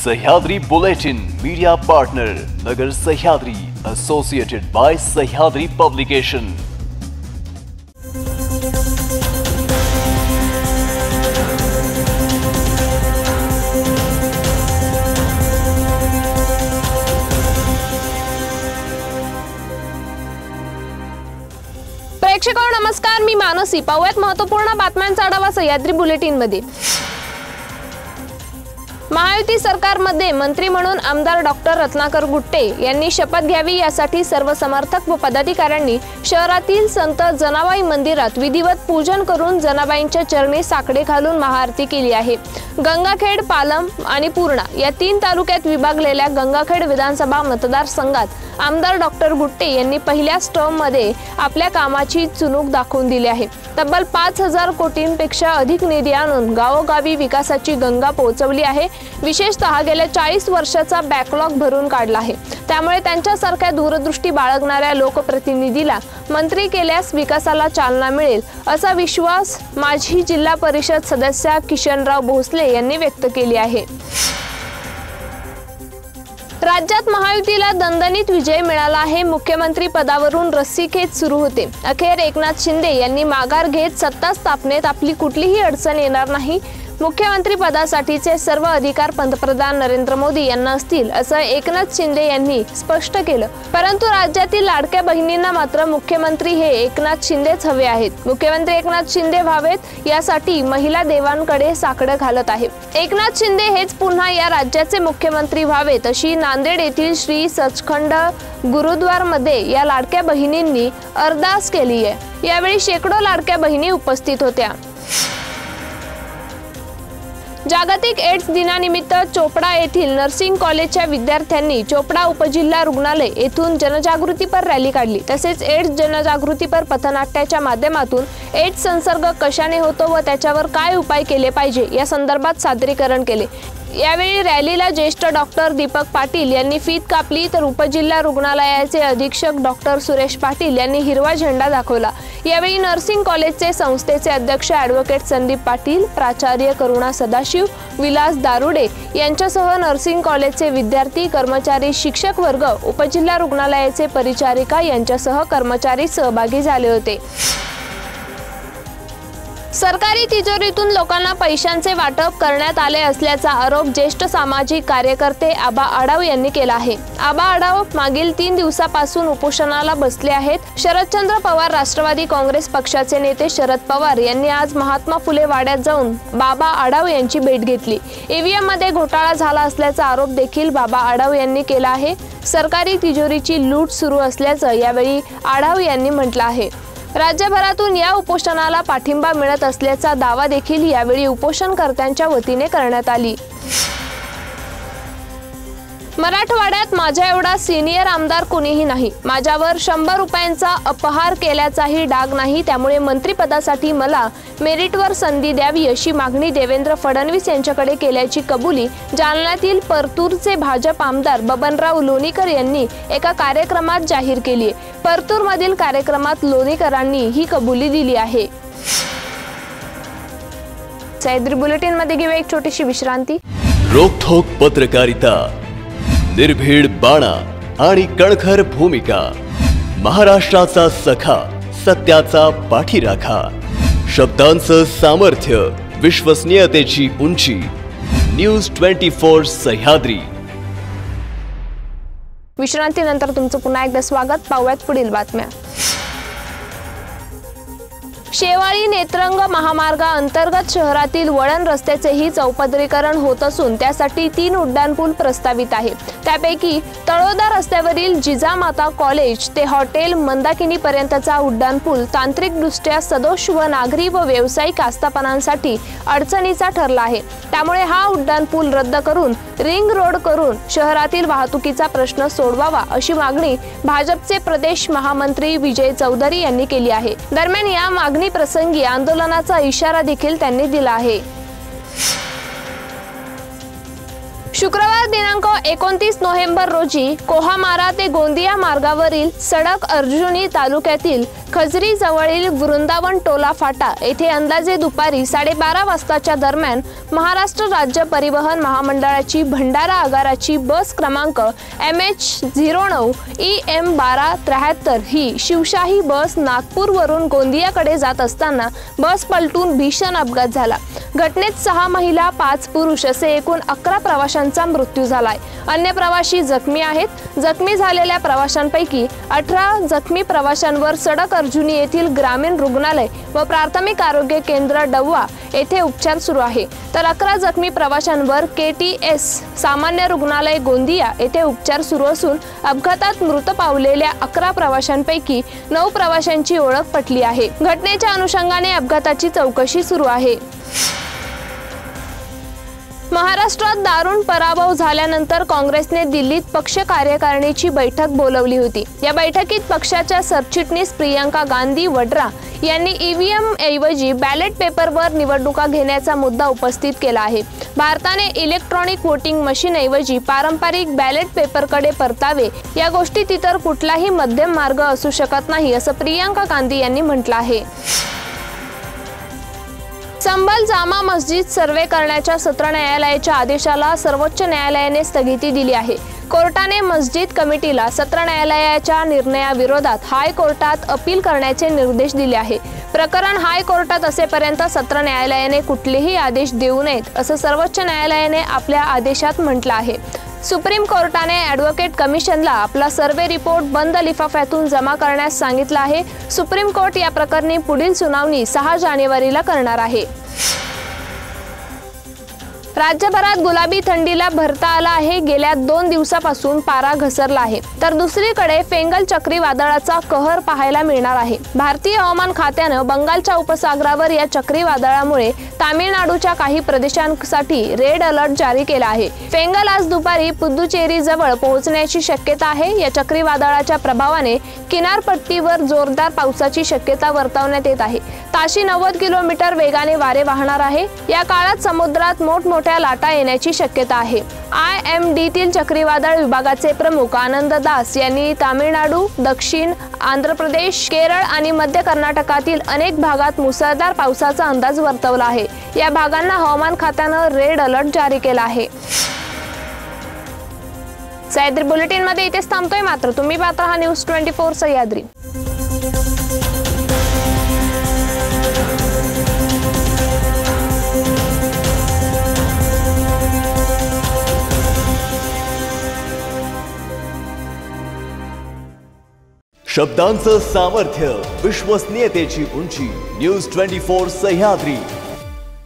Sahyadri bulletin media partner Nagar Sahyadri associated by Sahyadri publication. प्रेक्षकांनो नमस्कार, मी मानसी। पाहूयात महत्त्वपूर्ण बातम्यांचा आढावा सह्याद्री बुलेटिन मध्ये। महायुती सरकारमध्ये मंत्री म्हणून आमदार डॉक्टर रत्नाकर गुट्टे यांनी शपथ घ्यावी, यासाठी सर्व समर्थक व पदाधिकाऱ्यांनी शहरातील संत जनाबाई मंदिरात विधिवत पूजन करून जनाबाईंच्या चरणी साकडे घालून महाआरती केली आहे। गंगाखेड, पालम आणि पूर्णा या 3 तालुक्यात विभागलेल्या गंगाखेड विधानसभा मतदारसंघात आमदार डॉक्टर गुट्टे यांनी पहिल्याच टर्ममध्ये आपल्या कामाची चुणूक दाखवून दिली आहे। तब्बल 5000 कोटींपेक्षा अधिक निधी आणून गावोगावी विकासाची गंगा पोहोचवली आहे। विशेषतः गेल्या 40 वर्षाचा बॅकलॉग भरून काढला आहे। त्यामुळे त्यांच्यासारख्या दूरदृष्टी बाळगणाऱ्या लोकप्रतिनिधीला मंत्री केल्यास विकासाला चालना मिळेल, असा विश्वास माजी जिल्हा परिषद सदस्य किशनराव भोसले यांनी व्यक्त केली आहे। राज्यात महायुतीला दणदणीत विजय मिळाला आहे। मुख्यमंत्री पदावरून रस्सीखेच सुरू होते। अखेर एकनाथ शिंदे यांनी माघार घेत सत्ता स्थापनेत आपली कुठलीही अडचण येणार नाही, मुख्यमंत्री पदासाठीचे सर्व अधिकार पंतप्रधान नरेंद्र मोदी यांना असतील, असं एकनाथ शिंदे यांनी स्पष्ट केलं। परंतु राज्यातील लाडक्या बहिणींना मात्र मुख्यमंत्री हे एकनाथ शिंदेच हवे आहेत। मुख्यमंत्री एकनाथ शिंदे व्हावेत यासाठी महिला देवांकडे साकडं घालत आहे। एकनाथ शिंदे हेच पुन्हा या राज्याचे मुख्यमंत्री व्हावेत, अशी नांदेड येथील श्री सचखंड गुरुद्वारमध्ये या लाडक्या बहिणींनी अरदास केली आहे। यावेळी शेकडो लाडक्या बहिणी उपस्थित होत्या। जागतिक एड्स दिनानिमित्त चोपडा येथील नर्सिंग कॉलेजच्या विद्यार्थ्यांनी चोपडा उपजिल्हा रुग्णालय येथून जनजागृतीपर रॅली काढली। तसेच एड्स जनजागृतीपर पथनाट्याच्या माध्यमातून एड्स संसर्ग कशाने होतो व त्याच्यावर काय उपाय केले पाहिजे या संदर्भात सादरीकरण केले। यावेळी रॅलीला ज्येष्ठ डॉक्टर दीपक पाटील यांनी फीत कापली, तर उपजिल्हा रुग्णालयाचे अधीक्षक डॉक्टर सुरेश पाटील यांनी हिरवा झेंडा दाखवला। यावेळी नर्सिंग कॉलेजचे संस्थेचे अध्यक्ष ॲडव्होकेट संदीप पाटील, प्राचार्य करुणा सदाशिव, विलास दारुडे यांच्यासह नर्सिंग कॉलेजचे विद्यार्थी, कर्मचारी, शिक्षक वर्ग, उपजिल्हा रुग्णालयाचे परिचारिका यांच्यासह कर्मचारी सहभागी झाले होते। सरकारी तिजोरीतून लोकांना पैशांचे वाटप करण्यात आले असल्याचा आरोप ज्येष्ठ सामाजिक कार्यकर्ते आबा आढाव यांनी केला आहे। आबा आढाव मागील 3 दिवसापासून उपोषणाला बसले आहेत। शरदचंद्र पवार राष्ट्रवादी काँग्रेस पक्षाचे नेते शरद पवार यांनी आज महात्मा फुले वाड्यात जाऊन बाबा आढाव यांची भेट घेतली। ईव्हीएम मध्ये घोटाळा झाला असल्याचा आरोप देखील बाबा आढाव यांनी केला आहे। सरकारी तिजोरीची लूट सुरू असल्याचं यावेळी आढाव यांनी म्हटलं आहे। राज्यभरातून या उपोषणाला पाठिंबा मिळत असल्याचा दावा देखील यावेळी उपोषणकर्त्यांच्या वतीने करण्यात आली। मराठवाड्यात माझ्या एवढा सिनियर आमदार कोणीही नाही। माझ्यावर 100 रुपयांचा अपहार केल्याचाही डाग नाही, त्यामुळे मंत्रिपदासाठी मला मेरिटवर संधी द्यावी अशी मागणी देवेंद्र फडणवीस यांच्याकडे केल्याची कबुली जालन्यातील परतूरचे भाजप आमदार बबनराव लोणीकर यांनी एका कार्यक्रमात जाहीर केली आहे। परतूरमधील कार्यक्रमात लोणीकरांनी ही कबुली दिली आहे। सह्याद्री बुलेटिन मध्ये घेऊया एक छोटीशी विश्रांती। रोखोक पत्रकारिता, निर्भीड बाणा आणि कणखर भूमिका, महाराष्ट्राचा सखा, सत्याचा पाठीराखा, शब्दांचं सामर्थ्य, विश्वसनीयतेची उंची, न्यूज 24 सह्याद्री। विश्रांतीनंतर तुमचं पुन्हा एकदा स्वागत। पाहूयात पुढील बातम्या। शेवाळी नेत्रंग महामार्गा अंतर्गत शहरातील वळण रस्त्याचेही चौपदरीकरण होत असून त्यासाठी 3 उड्डाणपूल प्रस्तावित आहे। त्यापैकी तळोदा रस्त्यावरील जिजामाता कॉलेज ते हॉटेल मंदाकिनी पर्यंतचा उड्डाणपूल तांत्रिकदृष्ट्या सदोष व नागरी व व्यावसायिक आस्थापनांसाठी अडचणीचा ठरला आहे। त्यामुळे हा उड्डाणपूल रद्द करून रिंग रोड करून शहरातील वाहतुकीचा प्रश्न सोडवावा अशी मागणी भाजपचे प्रदेश महामंत्री विजय चौधरी यांनी केली आहे। दरम्यान या मागणी प्रसंगी आंदोलनाचा इशारा देखील त्यांनी दिला आहे। शुक्रवार दिनांक 29 नोव्हेंबर रोजी कोहामारा ते गोंदिया मार्गावरील सडक अर्जुनी तालुक्यातील खजरी जवळील वृंदावन टोला फाटा येथे अंदाजे दुपारी 12:30 वाजताच्या दरम्यान महाराष्ट्र राज्य परिवहन महामंडळाची भंडारा आगाराची बस क्रमांक MH09 EM1273 ही शिवशाही बस नागपूरवरून गोंदियाकडे जात असताना बस पलटून भीषण अपघात झाला। घटनेत 6 महिला 5 पुरुष असे एकूण 11 प्रवाशांचा मृत्यू झालाय। अन्य प्रवासी जखमी आहेत। जखमी झालेल्या प्रवाशांपैकी 18 जखमी प्रवाशांवर सडक अर्जुनी येथील ग्रामीण रुग्णालय व प्राथमिक आरोग्य केंद्र डव्वा येथे उपचार सुरू आहे, तर 11 जखमी प्रवाशांवर KTS सामान्य रुग्णालय गोंदिया येथे उपचार सुरू असून अपघातात मृत पावलेल्या 11 प्रवाशांपैकी 9 प्रवाशांची ओळख पटली आहे। घटनेच्या अनुषंगाने अपघाताची चौकशी सुरू आहे। महाराष्ट्रात दारुण पराभव झाल्यानंतर काँग्रेसने दिल्लीत पक्ष कार्यकारिणीची बैठक बोलावली होती। या बैठकीत पक्षाच्या सरचिटणीस प्रियंका गांधी वड्रा यांनी EVM ऐवजी बॅलेट पेपरवर निवडणुका घेण्याचा मुद्दा उपस्थित केला आहे। भारताने इलेक्ट्रॉनिक वोटिंग मशीन ऐवजी पारंपरिक बॅलेट पेपरकडे परतावे, या गोष्टीत इतर कुठलाही मध्यम मार्ग असू शकत नाही असं प्रियंका गांधी यांनी म्हटलं आहे। संभल जामा मस्जिद सर्वे करण्याच्या सत्र न्यायालयाच्या आदेशाला सर्वोच्च न्यायालयाने स्थगिती दिली आहे। कोर्टाने मस्जिद कमिटीला सत्र न्यायालयाच्या निर्णयाविरोधात हायकोर्टात अपील करण्याचे निर्देश दिले आहे। प्रकरण हायकोर्टात असेपर्यंत सत्र न्यायालयाने कुठलेही आदेश देऊ नयेत असं सर्वोच्च न्यायालयाने आपल्या आदेशात म्हटलं आहे। सुप्रीम कोर्टाने ॲडव्होकेट कमिशनला आपला सर्वे रिपोर्ट बंद लिफाफ्यातून जमा करण्यास सांगितलं आहे। सुप्रीम कोर्ट या प्रकरणी पुढील सुनावणी 6 जानेवारीला करणार आहे। राज्यभरात गुलाबी थंडीला भरता आला आहे। गेल्या 2 दिवसापासून पारा घसरला आहे, तर दुसरीकडे फेंगल चक्रीवादळाचा कहर पाहायला मिळणार आहे। भारतीय हवामान खात्यानं बंगालच्या उपसागरावर या चक्रीवादळामुळे तामिळनाडूच्या काही प्रदेशांसाठी रेड अलर्ट जारी केला आहे। फेंगल आज दुपारी पुदुचेरी जवळ पोहोचण्याची शक्यता आहे। या चक्रीवादळाच्या प्रभावाने किनारपट्टीवर जोरदार पावसाची शक्यता वर्तवण्यात येत आहे। ताशी 90 किलोमीटर वेगाने वारे वाहणार आहे। या काळात समुद्रात मोठमोठ्या लाटा येण्याची शक्यता आहे। IMDतील चक्रीवादळ विभागाचे प्रमुख आनंद दास यांनी तामिळनाडू, दक्षिण आंध्र प्रदेश, केरळ आणि मध्य कर्नाटकातील अनेक भागात मुसळधार पावसाचा अंदाज वर्तवला आहे। या भागांना हवामान खात्यानं रेड अलर्ट जारी केला आहे। सह्याद्री बुलेटिन मध्ये इथेच थांबतोय, मात्र तुम्ही पाहत राहा न्यूज 24 सह्याद्री। शब्दांचं सामर्थ्य, विश्वसनीयतेची उंची, न्यूज 24 सह्याद्री।